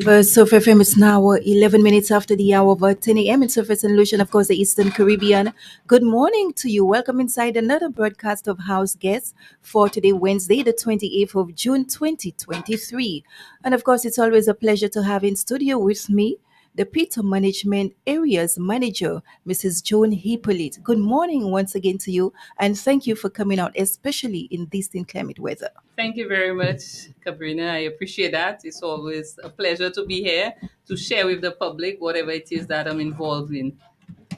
So FM is now 11 minutes after the hour of 10 a.m. in Surface and Lucian, of course, the Eastern Caribbean. Good morning to you. Welcome inside another broadcast of House Guests for today, Wednesday, the 28th of June, 2023. And of course, it's always a pleasure to have in studio with me the Piton Management Area's manager, Mrs. Joan Hippolyte. Good morning once again to you, and thank you for coming out, especially in this inclement weather. Thank you very much, Kabrina. I appreciate that. It's always a pleasure to be here to share with the public whatever it is that I'm involved in.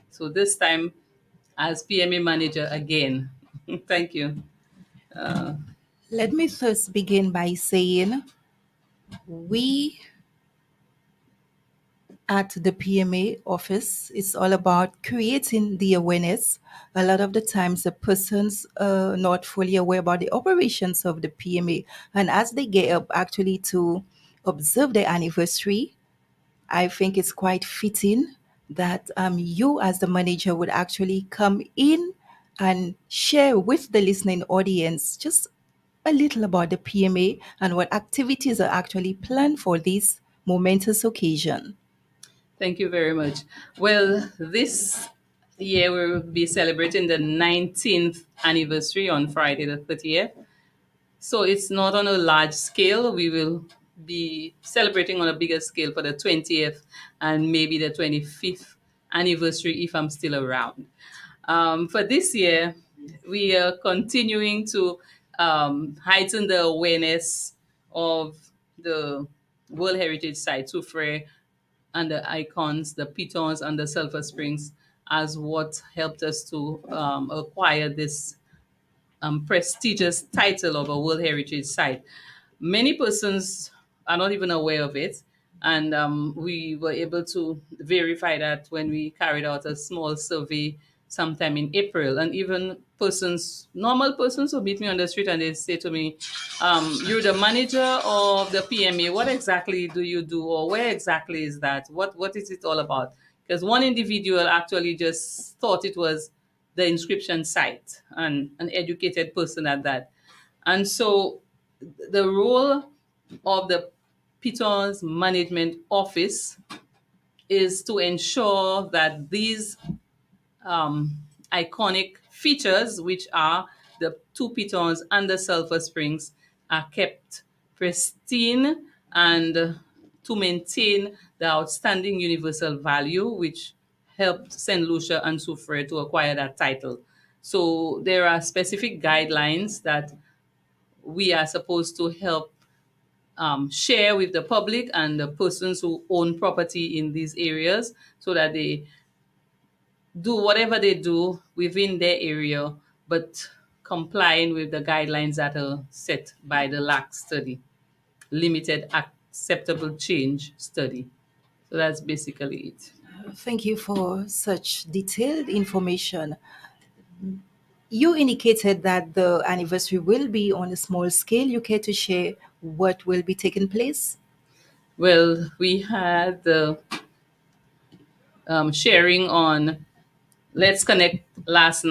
So this time as PMA manager again. Thank you. Let me first begin by saying we at the PMA office, it's all about creating the awareness. A lot of the times, the person's not fully aware about the operations of the PMA, and as they get up actually to observe the anniversary, I think it's quite fitting that you, as the manager, would actually come in and share with the listening audience just a little about the PMA and what activities are actually planned for this momentous occasion. Thank you very much. Well, this year we will be celebrating the 19th anniversary on Friday the 30th. So it's not on a large scale. We will be celebrating on a bigger scale for the 20th and maybe the 25th anniversary if I'm still around. For this year, we are continuing to heighten the awareness of the World Heritage Site, Soufriere, and the icons, the pitons and the sulfur springs, as what helped us to acquire this prestigious title of a World Heritage Site. Many persons are not even aware of it, and we were able to verify that when we carried out a small survey sometime in April. And even normal persons who meet me on the street and they say to me, "You're the manager of the PMA. What exactly do you do, or where exactly is that? What is it all about?" Because one individual actually just thought it was the inscription site, and an educated person at that. And so the role of the Piton's Management Office is to ensure that these iconic features, which are the two pitons and the sulfur springs, are kept pristine and to maintain the outstanding universal value, which helped St. Lucia and Soufriere to acquire that title. So there are specific guidelines that we are supposed to help share with the public and the persons who own property in these areas so that they do whatever they do within their area, but complying with the guidelines that are set by the LAC study, limited acceptable change study. So that's basically it. Thank you for such detailed information. You indicated that the anniversary will be on a small scale. You care to share what will be taking place? Well, we had the sharing on Let's Connect last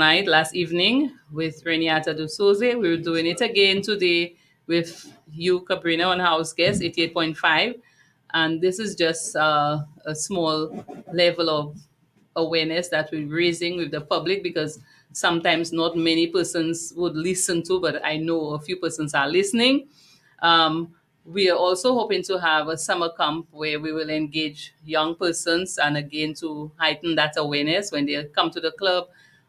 evening with Reniata Dusoze. We're doing it again today with you, Cabrina, on House Guest 88.5. And this is just a small level of awareness that we're raising with the public, because sometimes not many persons would listen to, but I know a few persons are listening. We are also hoping to have a summer camp where we will engage young persons, and again to heighten that awareness. When they come to the club,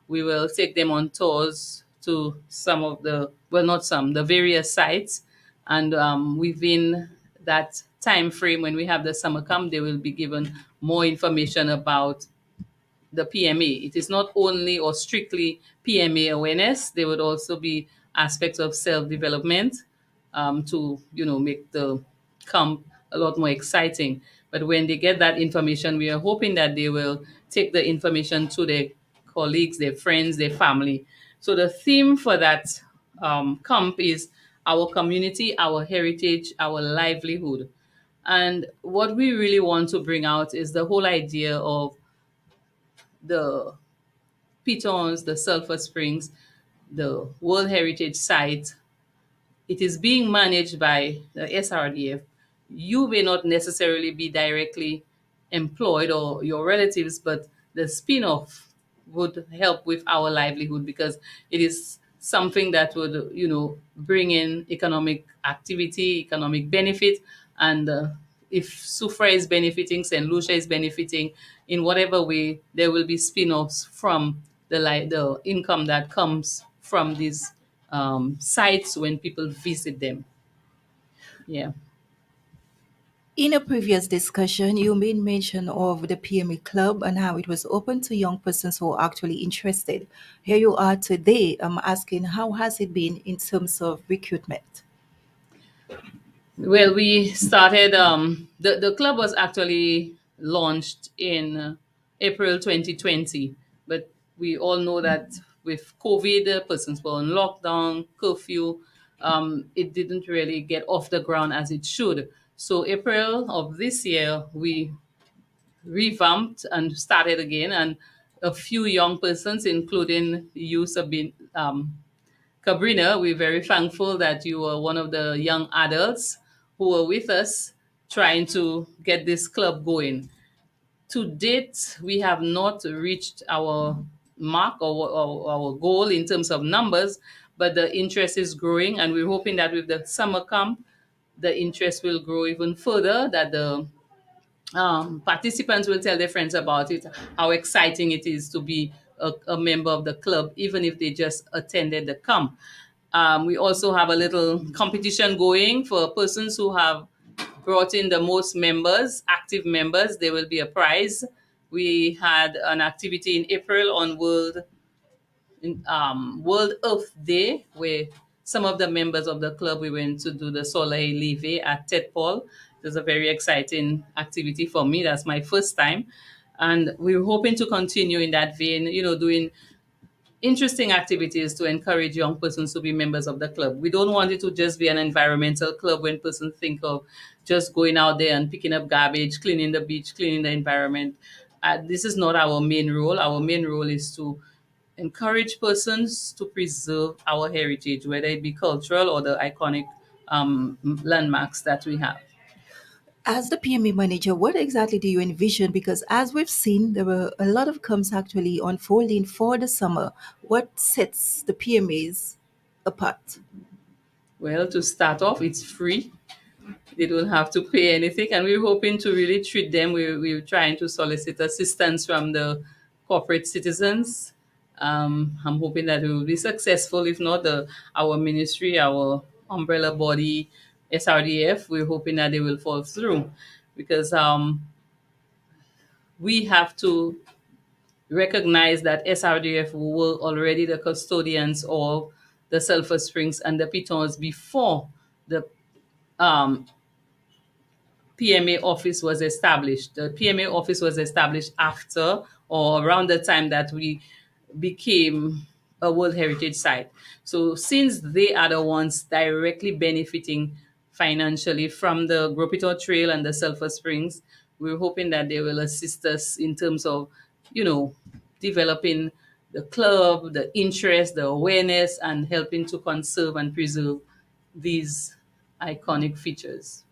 we will take them on tours to some of the, well, not some, the various sites. And within that time frame, when we have the summer camp, they will be given more information about the PMA. It is not only or strictly PMA awareness. There would also be aspects of self-development to, make the camp a lot more exciting. But when they get that information, we are hoping that they will take the information to their colleagues, their friends, their family. So the theme for that camp is our community, our heritage, our livelihood. And what we really want to bring out is the whole idea of the pitons, the sulfur springs, the World Heritage Site. It is being managed by the SRDF. You may not necessarily be directly employed or your relatives, but the spin-off would help with our livelihood because it is something that would, bring in economic activity, economic benefit, and if Sufra is benefiting, St. Lucia is benefiting in whatever way, there will be spin-offs from the income that comes from these sites when people visit them. Yeah. In a previous discussion, you made mention of the PMA Club and how it was open to young persons who are actually interested. Here you are today. I'm asking, how has it been in terms of recruitment? Well, we started, the club was actually launched in April 2020, but we all know that with COVID, persons were on lockdown, curfew, it didn't really get off the ground as it should. So April of this year, we revamped and started again, and a few young persons, including you, Sabine, Cabrina, we're very thankful that you were one of the young adults who were with us trying to get this club going. To date, we have not reached our mark or our goal in terms of numbers, but the interest is growing, and we're hoping that with the summer camp, the interest will grow even further, that the participants will tell their friends about it, how exciting it is to be a member of the club, even if they just attended the camp. We also have a little competition going for persons who have brought in the most members, active members. There will be a prize. We had an activity in April on World Earth Day, where some of the members of the club we went to do the Soleil Levee at Ted Paul. It was a very exciting activity for me. That's my first time, and we're hoping to continue in that vein. Doing interesting activities to encourage young persons to be members of the club. We don't want it to just be an environmental club when persons think of just going out there and picking up garbage, cleaning the beach, cleaning the environment. This is not our main role. Our main role is to encourage persons to preserve our heritage, whether it be cultural or the iconic landmarks that we have. As the PMA manager, what exactly do you envision? Because as we've seen, there were a lot of comps actually unfolding for the summer. What sets the PMAs apart? Well, to start off, it's free. They don't have to pay anything, and we're hoping to really treat them. We're trying to solicit assistance from the corporate citizens. I'm hoping that we will be successful. If not, our ministry, our umbrella body, SRDF, we're hoping that they will fall through, because we have to recognize that SRDF were already the custodians of the sulfur springs and the pitons before the um, PMA office was established. The PMA office was established after or around the time that we became a World Heritage Site. So since they are the ones directly benefiting financially from the Gropito Trail and the Sulphur Springs, we're hoping that they will assist us in terms of, you know, developing the club, the interest, the awareness, and helping to conserve and preserve these iconic features.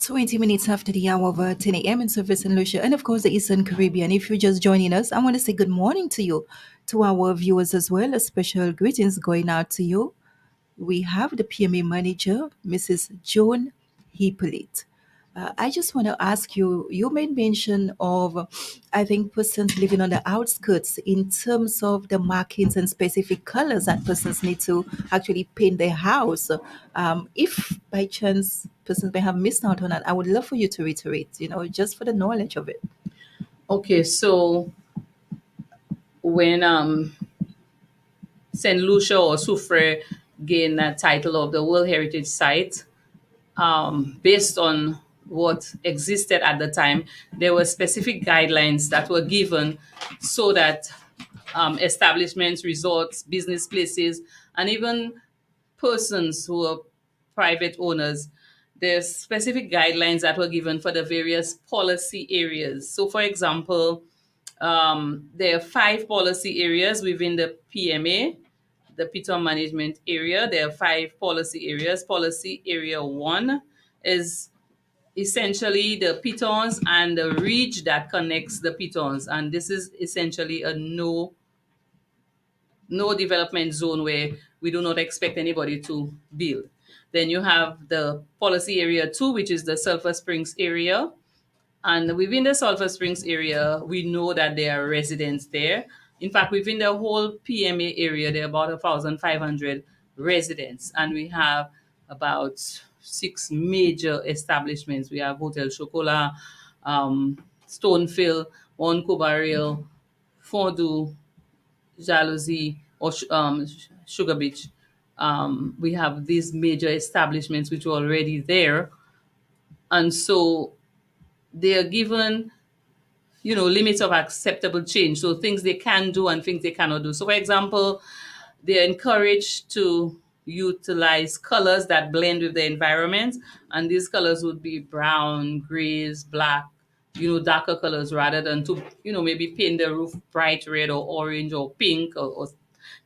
20 minutes after the hour of 10 a.m. in Service and Lucia, and of course the Eastern Caribbean. If you're just joining us, I want to say good morning to you, to our viewers as well. A special greetings going out to you. We have the PMA manager, Mrs. Joan Hippolyte. I just want to ask you, you made mention of, I think, persons living on the outskirts in terms of the markings and specific colors that persons need to actually paint their house. If by chance persons may have missed out on that, I would love for you to reiterate, just for the knowledge of it. Okay, so when St. Lucia or Soufrière gained that title of the World Heritage Site, based on what existed at the time, there were specific guidelines that were given so that establishments, resorts, business places, and even persons who are private owners. There's specific guidelines that were given for the various policy areas. So, for example, there are 5 policy areas within the PMA, the Piton Management Area. There are 5 policy areas. Policy Area 1 is essentially the pitons and the ridge that connects the pitons. And this is essentially a no development zone where we do not expect anybody to build. Then you have the policy area 2, which is the Sulphur Springs area. And within the Sulphur Springs area, we know that there are residents there. In fact, within the whole PMA area, there are about 1,500 residents. And we have about 6 major establishments. We have Hotel Chocolat, Stonefill, One Cobaril, Fondue, Jalousie, or Sugar Beach. We have these major establishments which are already there. And so they are given, limits of acceptable change. So things they can do and things they cannot do. So, for example, they're encouraged to utilize colors that blend with the environment. And these colors would be brown, grays, black, darker colors rather than to, maybe paint the roof bright red or orange or pink or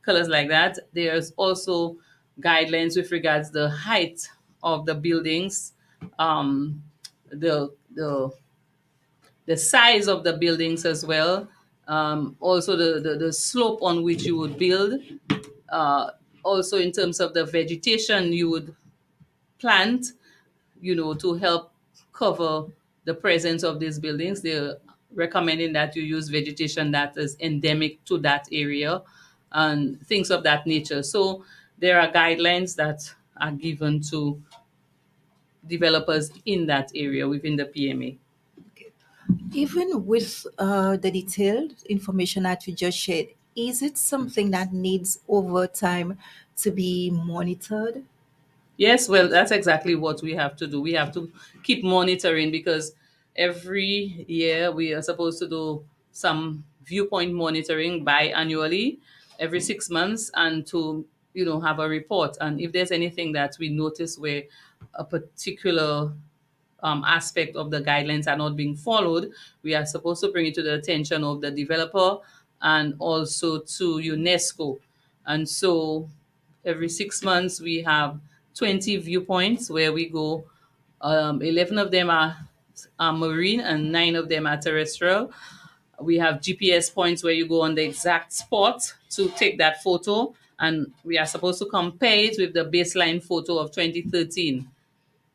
colors like that. There's also guidelines with regards the height of the buildings, um, the size of the buildings as well, also the slope on which you would build, also in terms of the vegetation you would plant, to help cover the presence of these buildings. They're recommending that you use vegetation that is endemic to that area and things of that nature. So there are guidelines that are given to developers in that area within the PMA. Okay. Even with the detailed information that you just shared, is it something that needs over time to be monitored? Yes, well, that's exactly what we have to do. We have to keep monitoring because every year we are supposed to do some viewpoint monitoring biannually, every 6 months, and to have a report. And if there's anything that we notice where a particular aspect of the guidelines are not being followed, we are supposed to bring it to the attention of the developer and also to UNESCO. And so every 6 months, we have 20 viewpoints where we go. 11 of them are marine and 9 of them are terrestrial. We have GPS points where you go on the exact spot to take that photo, and we are supposed to compare it with the baseline photo of 2013.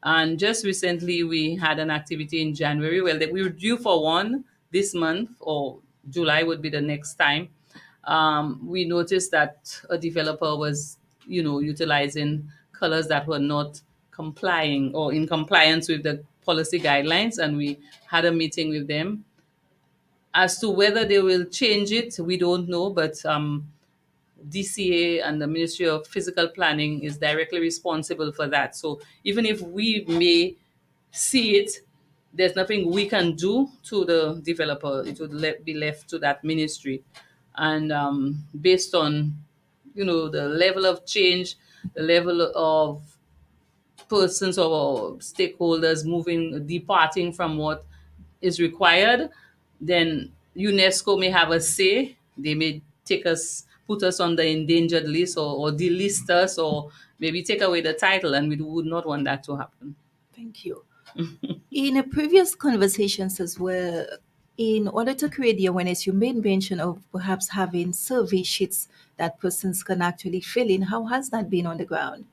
And just recently, we had an activity in January. Well, we were due for one this month, or July would be the next time. We noticed that a developer was, utilizing colors that were not complying or in compliance with the policy guidelines. And we had a meeting with them. As to whether they will change it, we don't know, but DCA and the Ministry of Physical Planning is directly responsible for that. So even if we may see it, there's nothing we can do to the developer. It would be left to that ministry. And based on, the level of change, the level of persons or stakeholders departing from what is required, then UNESCO may have a say. They may put us on the endangered list or delist us or maybe take away the title, and we would not want that to happen. Thank you. In a previous conversations as well, in order to create the awareness, you made mention of perhaps having survey sheets that persons can actually fill in. How has that been on the ground?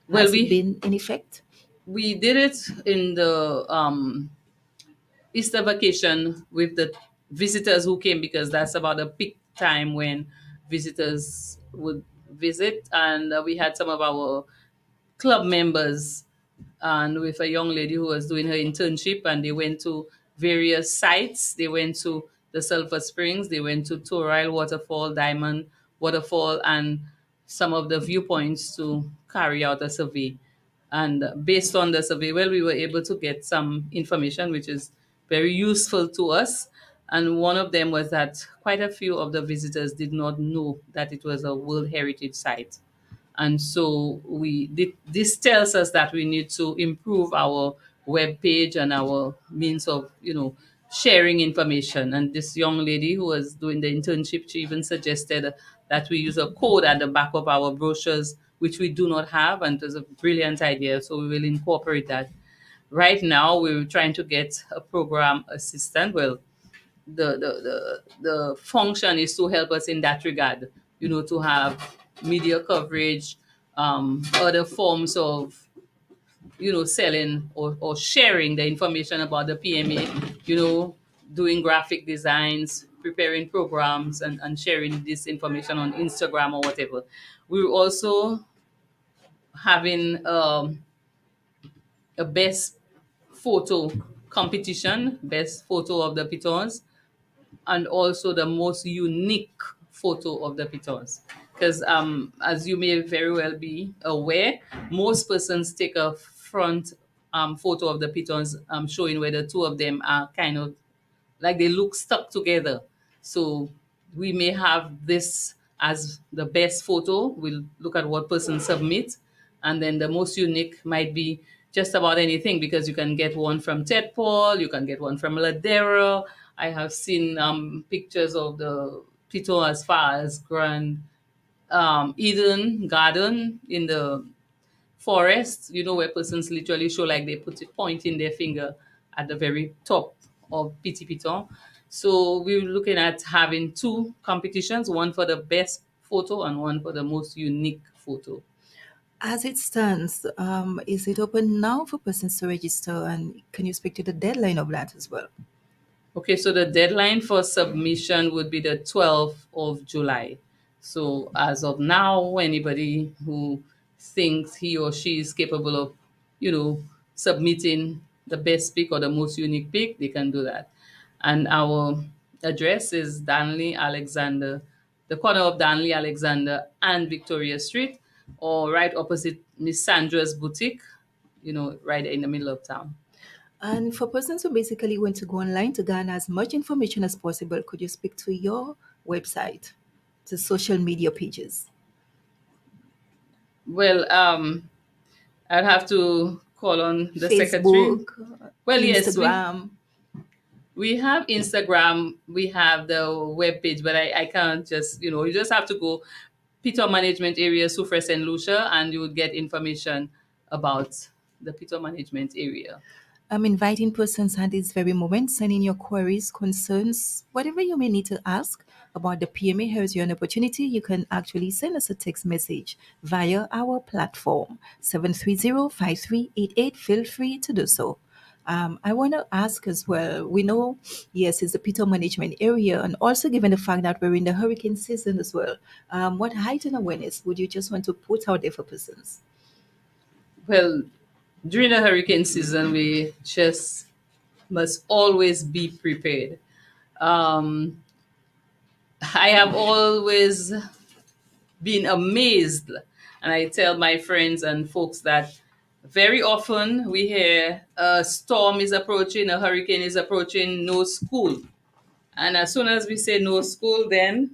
Well, Has it been in effect? we did it in the Easter vacation with the visitors who came because that's about the peak time when visitors would visit, and we had some of our club members and with a young lady who was doing her internship, and they went to various sites. They went to the Sulphur Springs, they went to Torile Waterfall, Diamond Waterfall, and some of the viewpoints to carry out a survey. And based on the survey, well, we were able to get some information which is very useful to us. And one of them was that quite a few of the visitors did not know that it was a World Heritage Site. And so this tells us that we need to improve our web page and our means of, sharing information. And this young lady who was doing the internship, she even suggested that we use a code at the back of our brochures, which we do not have, and it was a brilliant idea. So we will incorporate that. Right now, we're trying to get a program assistant. Well, the function is to help us in that regard, to have media coverage, other forms of, selling or sharing the information about the PMA, doing graphic designs, preparing programs, and sharing this information on Instagram or whatever. We're also having a best photo competition, best photo of the pitons, and also the most unique photo of the pitons. Because as you may very well be aware, most persons take a front photo of the pitons, showing where the two of them are kind of like they look stuck together. So we may have this as the best photo. We'll look at what person submit, and then the most unique might be just about anything, because you can get one from Ted Paul, you can get one from Ladera. I have seen pictures of the Piton as far as Grand Eden Garden in the forest, where persons literally show like they put it pointing their finger at the very top of Petit Piton. So we were looking at having two competitions, one for the best photo and one for the most unique photo. As it stands, is it open now for persons to register? And can you speak to the deadline of that as well? Okay, so the deadline for submission would be the 12th of July. So as of now, anybody who thinks he or she is capable of, submitting the best pick or the most unique pick, they can do that. And our address is Danley Alexander, the corner of Danley Alexander and Victoria Street, or right opposite Miss Sandra's boutique, right in the middle of town. And for persons who basically want to go online to garner as much information as possible, could you speak to your website, to social media pages? Well, I'd have to call on the secretary. Facebook, Well, yes, we Instagram. we have Instagram, we have the web page, but I can't just, you just have to go Piton Management Area, Soufre St. Lucia, and you would get information about the Piton Management Area. I'm inviting persons at this very moment. Send in your queries, concerns, whatever you may need to ask about the PMA. Here's your opportunity. You can actually send us a text message via our platform 730-5388. Feel free to do so. I want to ask as well. We know, yes, it's the Piton Management Area, and also given the fact that we're in the hurricane season as well, what heightened awareness would you just want to put out there for persons? Well, during the hurricane season, we just must always be prepared. Um, I have always been amazed. And I tell my friends and folks that very often we hear a storm is approaching, a hurricane is approaching, no school. And as soon as we say no school, then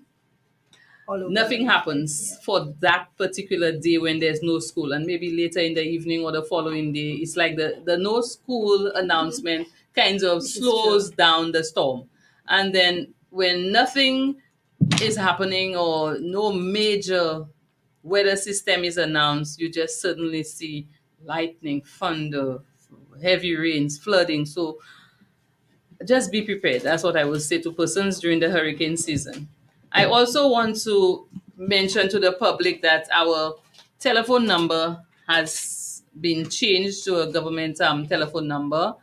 All over. nothing happens for that particular day when there's no school. And maybe later in the evening or the following day, it's like the no school announcement kind of Which is true. slows down the storm. And then when nothing is happening or no major weather system is announced, you just suddenly see lightning, thunder, heavy rains, flooding. So just be prepared. That's what I will say to persons during the hurricane season. I also want to mention to the public that our telephone number has been changed to a government telephone number.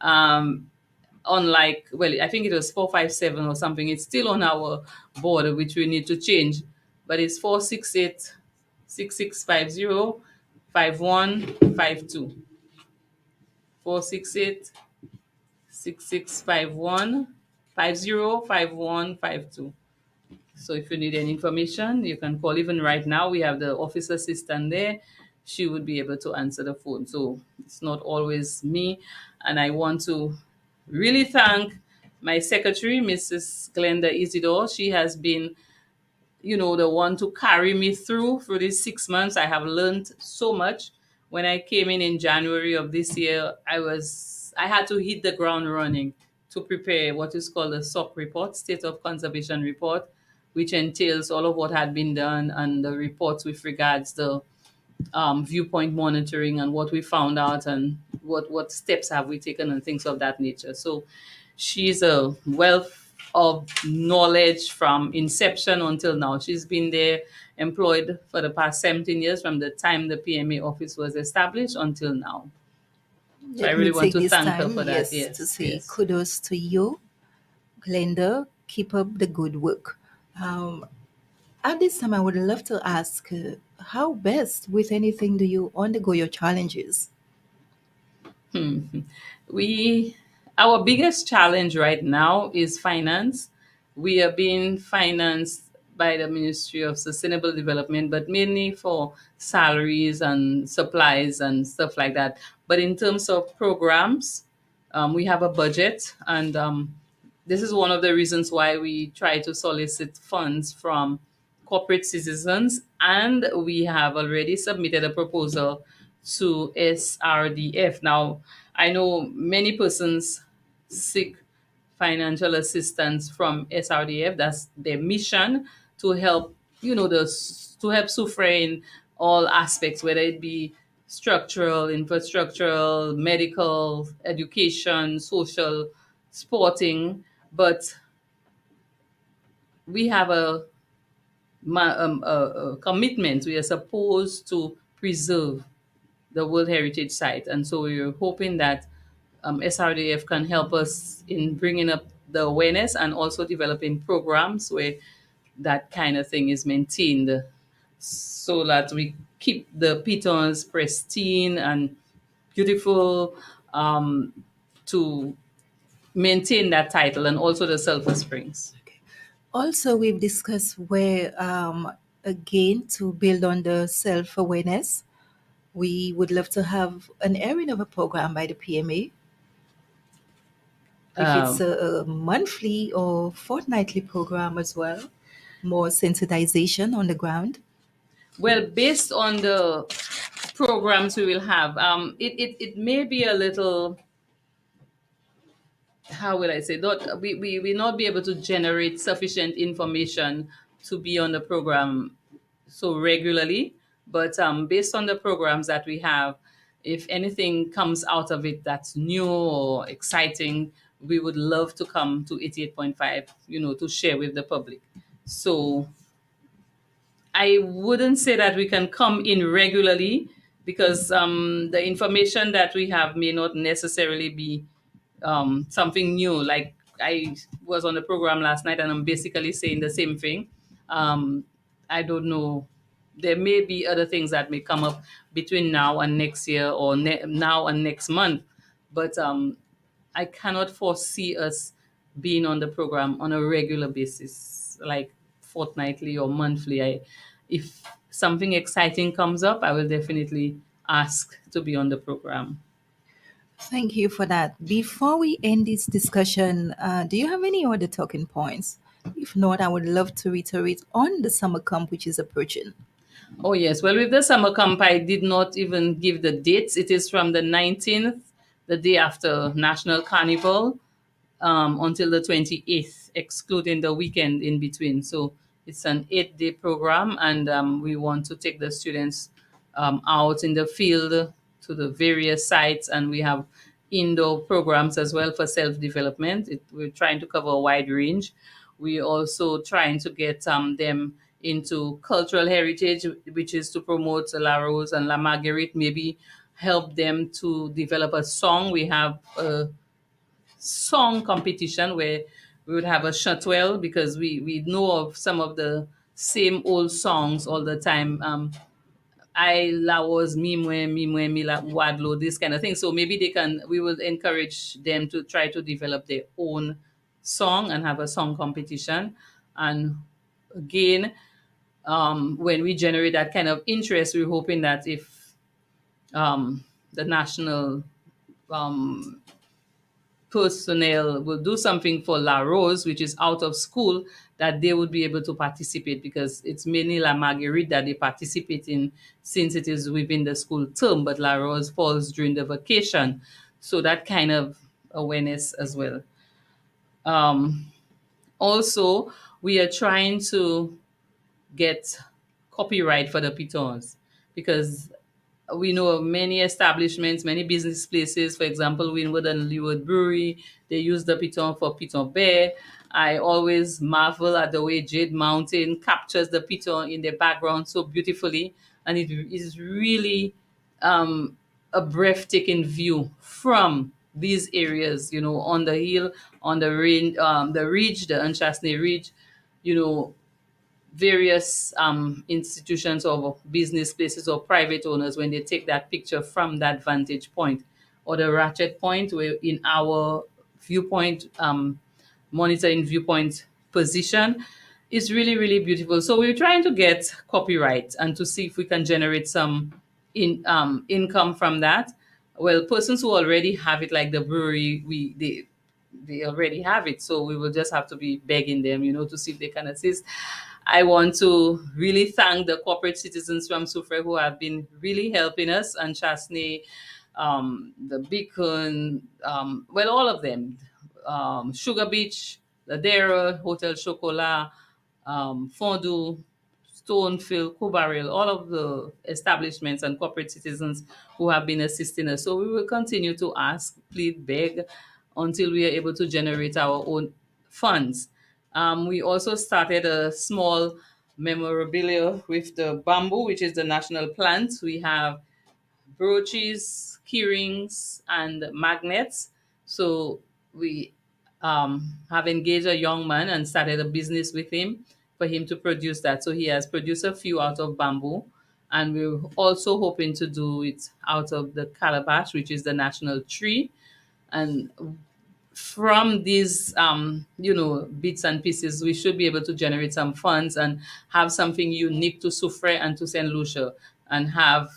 Um, Unlike, well, I think it was 457 or something. It's still on our board, which we need to change, but it's 468 6650 5152. 468 6651 505152. So if you need any information, you can call. Even right now, we have the office assistant there. She would be able to answer the phone. So it's not always me. And I want to really thank my secretary, Mrs. Glenda Isidore, she has been, the one to carry me through these 6 months. I have learned so much. When I came in January of this year, I had to hit the ground running to prepare what is called a SOC report, State of Conservation Report, which entails all of what had been done and the reports with regards to viewpoint monitoring and what we found out and what steps have we taken and things of that nature. So she's a wealth of knowledge from inception until now. She's been there employed for the past 17 years from the time the PMA office was established until now. So I Let me really want take to this thank her time, for that. yes, to Yes, say yes. kudos to you, Glenda. Keep up the good work. Um, at this time, I would love to ask how best with anything do you undergo your challenges? Hmm. We Our biggest challenge right now is finance. We are being financed by the Ministry of Sustainable Development, but mainly for salaries and supplies and stuff like that. But in terms of programs, we have a budget, and this is one of the reasons why we try to solicit funds from corporate citizens, and we have already submitted a proposal to SRDF. Now, I know many persons seek financial assistance from SRDF. That's their mission to help, to help Sufre in all aspects, whether it be structural, infrastructural, medical, education, social, sporting. But we have a commitment. We are supposed to preserve the World Heritage Site. And so we're hoping that SRDF can help us in bringing up the awareness and also developing programs where that kind of thing is maintained so that we keep the pitons pristine and beautiful, to maintain that title, and also the sulfur springs. Also, we've discussed where, again, to build on the self awareness, we would love to have an airing of a program by the PMA, if it's Um, a monthly or fortnightly program as well, more sensitization on the ground. well, based on the programs we will have, it may be a little, how will I say, not we will not be able to generate sufficient information to be on the program so regularly. But based on the programs that we have, if anything comes out of it that's new or exciting, we would love to come to 88.5, to share with the public. So I wouldn't say that we can come in regularly, because the information that we have may not necessarily be something new. Like, I was on the program last night and I'm basically saying the same thing. Um, I don't know. There may be other things that may come up between now and next year, or now and next month. But I cannot foresee us being on the program on a regular basis, like fortnightly or monthly. If something exciting comes up, I will definitely ask to be on the program. Thank you for that. Before we end this discussion, do you have any other talking points? If not, I would love to reiterate on the summer camp which is approaching. Oh, yes. Well, with the summer camp, I did not even give the dates. It is from the 19th, the day after National Carnival, until the 28th, excluding the weekend in between. So it's an 8-day program, and we want to take the students out in the field to the various sites, and we have indoor programs as well for self-development. We're trying to cover a wide range. We're also trying to get them into cultural heritage, which is to promote La Rose and La Marguerite, maybe help them to develop a song. We have a song competition where we would have a shotwell, because we know of some of the same old songs all the time. I la was mimwe mimwe mila wadlo, this kind of thing. So maybe we will encourage them to try to develop their own song and have a song competition. And again, when we generate that kind of interest, we're hoping that if the national um, personnel will do something for La Rose, which is out of school, that they would be able to participate, because it's mainly La Marguerite that they participate in, since it is within the school term, but La Rose falls during the vacation. So that kind of awareness as well. Um, Also, we are trying to get copyright for the pitons, because we know of many establishments, many business places. For example, Winwood and Leeward Brewery, they use the piton for piton bear. I always marvel at the way Jade Mountain captures the piton in the background so beautifully, and it is really um, a breathtaking view from these areas. On the hill, on the range, the ridge, the Unchasney Ridge. You know, various institutions or business places or private owners, when they take that picture from that vantage point or the ratchet point, where in our viewpoint, monitoring viewpoint position, is really, really beautiful. So we're trying to get copyright and to see if we can generate some income from that. Well, persons who already have it, like the brewery, they already have it, so we will just have to be begging them, to see if they can assist. I want to really thank the corporate citizens from Sufre who have been really helping us, and Chasney, the Beacon, well, all of them, Sugar Beach, Ladera, Hotel Chocolat, Fondue, Stonefield, Kubaril, all of the establishments and corporate citizens who have been assisting us. So we will continue to ask, plead, beg, until we are able to generate our own funds. We also started a small memorabilia with the bamboo, which is the national plant. We have brooches, keyrings, and magnets. So we have engaged a young man and started a business with him for him to produce that. So he has produced a few out of bamboo. And we're also hoping to do it out of the calabash, which is the national tree. And from these bits and pieces, we should be able to generate some funds and have something unique to Soufre and to St. Lucia, and have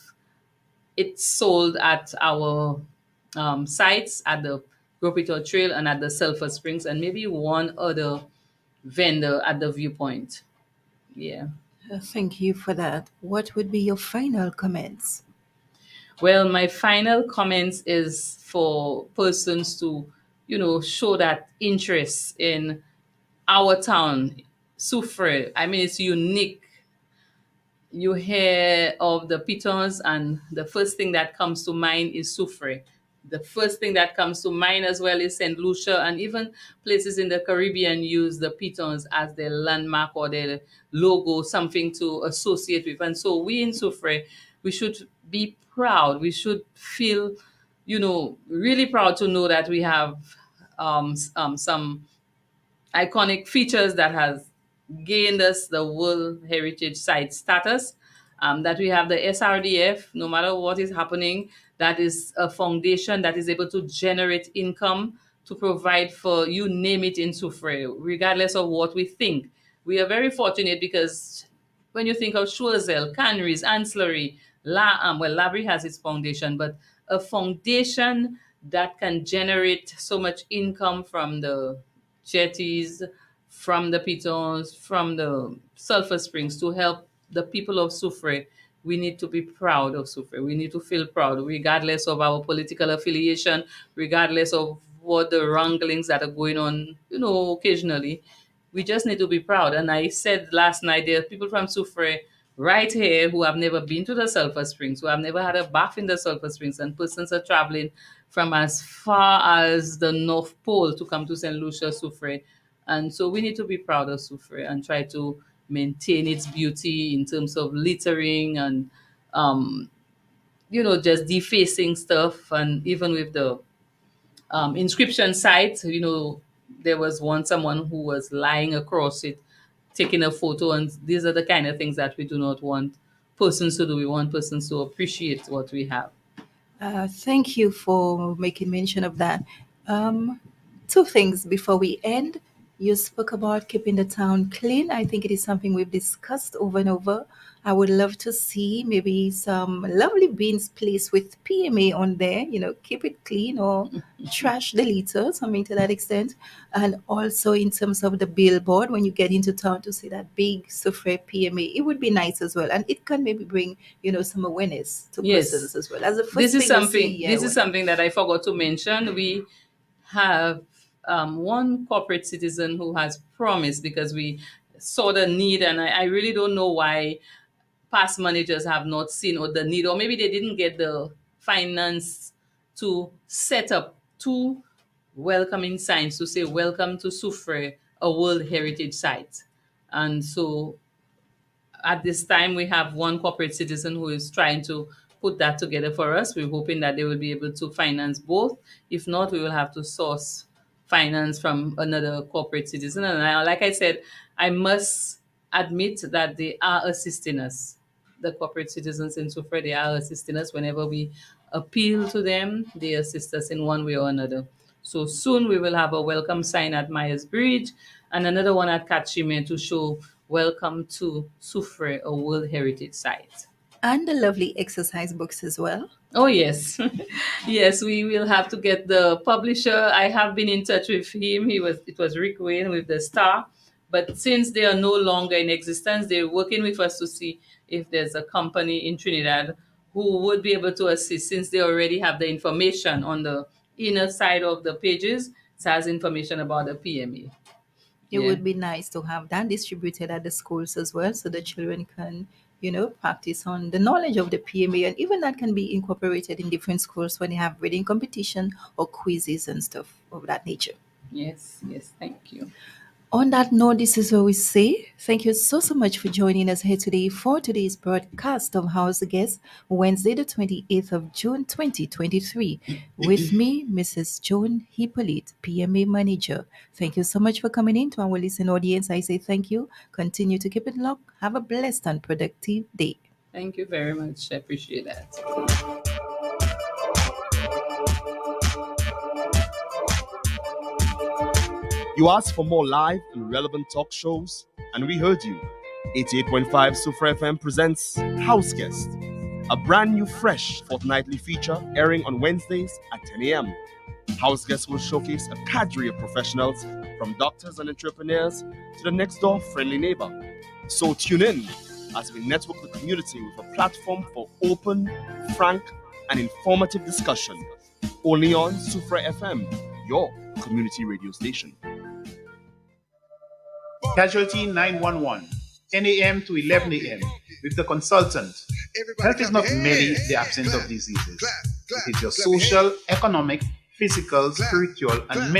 it sold at our sites at the Gropito Trail and at the Sulphur Springs, and maybe one other vendor at the viewpoint. Yeah. Thank you for that. What would be your final comments? Well, my final comments is for persons to, show that interest in our town, Soufre. I mean, it's unique. You hear of the pitons, and the first thing that comes to mind is Soufre. The first thing that comes to mind as well is St. Lucia, and even places in the Caribbean use the pitons as their landmark or their logo, something to associate with. And so we in Soufre, we should be proud. We should feel, really proud to know that we have some iconic features that has gained us the World Heritage Site status. That we have the SRDF, no matter what is happening, that is a foundation that is able to generate income to provide for, you name it, in Soufre, regardless of what we think. We are very fortunate because when you think of Choiseul, canneries, ancillary, Labrie has its foundation, but a foundation that can generate so much income from the jetties, from the pitons, from the sulfur springs, to help the people of Soufre. We need to be proud of Soufre. We need to feel proud, regardless of our political affiliation, regardless of what the wranglings that are going on, occasionally. We just need to be proud. And I said last night, there are people from Soufre right here who have never been to the sulfur springs, who have never had a bath in the sulfur springs, and persons are traveling from as far as the North Pole to come to St. Lucia, Soufre. And so we need to be proud of Soufre and try to maintain its beauty in terms of littering and, just defacing stuff. And even with the inscription site, there was someone who was lying across it, taking a photo. And these are the kind of things that we do not want persons to do. We want persons to appreciate what we have. Thank you for making mention of that. Um, Two things before we end. You spoke about keeping the town clean. I think it is something we've discussed over and over. I would love to see maybe some lovely bins placed with PMA on there, keep it clean or trash the litter, something to that extent. And also in terms of the billboard, when you get into town to see that big Sufre PMA, it would be nice as well. And it can maybe bring, some awareness to Yes. persons as well. As the This first is thing you see, something yeah, this is something that I forgot to mention. We have one corporate citizen who has promised, because we saw the need, and I really don't know why past managers have not seen or the need, or maybe they didn't get the finance to set up two welcoming signs to say welcome to Soufre, a World Heritage Site. And so at this time, we have one corporate citizen who is trying to put that together for us. We're hoping that they will be able to finance both. If not, we will have to source finance from another corporate citizen. And like I said, I must admit that they are assisting us. The corporate citizens in Sufra, they are assisting us whenever we appeal to them. They assist us in one way or another. So soon we will have a welcome sign at Myers Bridge and another one at Kachime to show welcome to Soufre, a World Heritage Site. and the lovely exercise books as well. Oh, yes. Yes, we will have to get the publisher. I have been in touch with him. It was Rick Wayne with the Star. But since they are no longer in existence, they're working with us to see if there's a company in Trinidad who would be able to assist, since they already have the information on the inner side of the pages. It has information about the PMA. It Yeah. would be nice to have that distributed at the schools as well so the children can, practice on the knowledge of the PMA, and even that can be incorporated in different schools when they have reading competition or quizzes and stuff of that nature. Yes, yes, thank you. On that note, this is what we say. Thank you so much for joining us here today for today's broadcast of House Guest, Wednesday, the 28th of June, 2023. With me, Mrs. Joan Hippolyte, PMA Manager. Thank you so much for coming in to our listening audience. I say thank you. Continue to keep it locked. Have a blessed and productive day. Thank you very much. I appreciate that. You asked for more live and relevant talk shows, and we heard you. 88.5 Sufra FM presents House Guest, a brand new, fresh fortnightly feature airing on Wednesdays at 10 a.m. House Guest will showcase a cadre of professionals, from doctors and entrepreneurs to the next door friendly neighbor. So tune in as we network the community with a platform for open, frank, and informative discussion. Only on Sufra FM, your community radio station. Casualty 911, 10 a.m. to 11 a.m. with the consultant. Health is not merely the absence of diseases. It is your social, economic, physical, spiritual, and mental